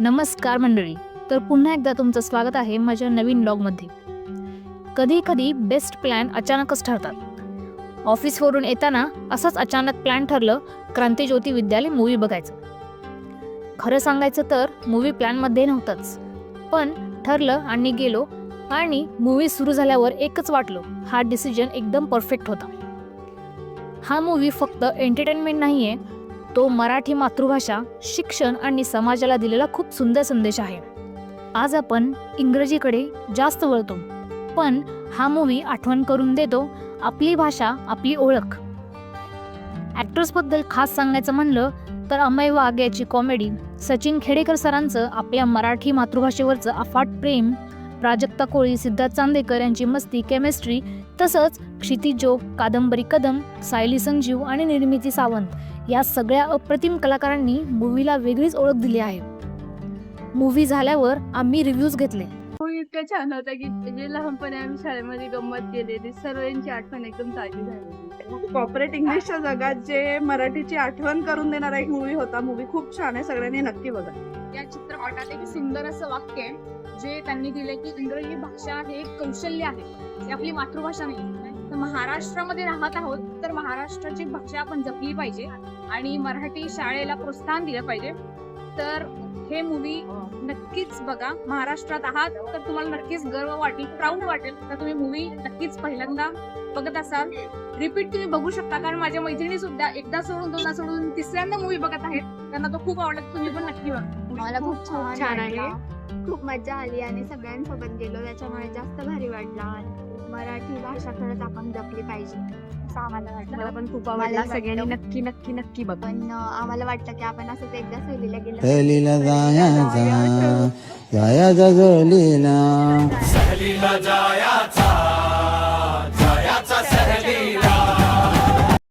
नमस्कार मंडळी. तर पुन्हा एकदा तुमचं स्वागत आहे माझ्या नवीन ब्लॉगमध्ये. कधी कधी बेस्ट प्लॅन अचानकच ठरतात. ऑफिसवरून येताना असंच अचानक प्लॅन ठरलं क्रांतिज्योती विद्यालय मूवी बघायचं. खरं सांगायचं तर मूवी प्लॅनमध्ये नव्हतंच, पण ठरलं आणि गेलो. आणि मूवी सुरू झाल्यावर एकच वाटलं, हा डिसिजन एकदम परफेक्ट होता. हा मूवी फक्त एंटरटेनमेंट नाही आहे, तो मराठी मातृभाषा, शिक्षण आणि समाजाला दिलेला खूप सुंदर संदेश आहे. आज आपण इंग्रजीकडे जास्त वळतो, पण हा मूवी आठवण करून देतो आपली भाषा, आपली ओळख. ॲक्टर्सबद्दल खास सांगायचं म्हणलं तर अमय वाघ याची कॉमेडी, सचिन खेडेकर सरांचं आपल्या मराठी मातृभाषेवरचं अफाट प्रेम, प्राजक्ता कोळी, सिद्धार्थ चांदेकर यांची मस्ती, केमिस्ट्री, तसंच क्षितिज जोग, कादंबरी कदम, सायली संजीव आणि निर्मिती सावंत या सगळ्या अप्रतिम कलाकारांनी मूवीला वेगळीच ओळख दिली आहे. मूवी झाल्यावर आम्ही रिव्ह्यूज घेतले. इतकं छान होतं की म्हणजे लहानपणी आम्ही शाळेमध्ये गंमत केलेली, सर्वांची आठवण एकदम ताजी झाली. कॉर्पोरेट इंग्लिशच्या जगात जे मराठीची आठवण करून देणारा एक मूवी होता. मूवी खूप छान आहे, सगळ्यांनी नक्की बघा. या चित्रपटात एक सुंदर असं वाक्य आहे जे त्यांनी दिले की इंग्रजी भाषा हे एक कौशल्य आहे, ही आपली मातृभाषा नाही. तर महाराष्ट्रामध्ये राहत आहोत तर महाराष्ट्राची भाषा आपण जपली पाहिजे आणि मराठी शाळेला प्रोत्साहन दिलं पाहिजे. तर हे मूवी नक्कीच बघा. महाराष्ट्रात आहात तर तुम्हाला नक्कीच गर्व वाटेल, प्राऊड वाटेल. तर तुम्ही मूवी नक्कीच पहिल्यांदा बघत असाल, रिपीट तुम्ही बघू शकता. कारण माझ्या मैत्रिणी सुद्धा एकदा सोडून, दोनदा सोडून, तिसऱ्यांदा मूवी बघत आहेत. त्यांना तो खूप आवडला. तुम्ही पण नक्की बघा. मला खूप छान आहे. खूप मजा आली आणि सगळ्यांसोबत गेलो, त्याच्यामुळे जास्त भारी वाटला. मराठी भाषा खरंच आपण जपली पाहिजे असं आम्हाला वाटलं. मला पण खूप आवडला. सगळ्यांनी नक्की नक्की नक्की बघा. पण आम्हाला वाटलं की आपण असंच एकदा सहलीला गेलो. सहलीला जायाचा सहलीला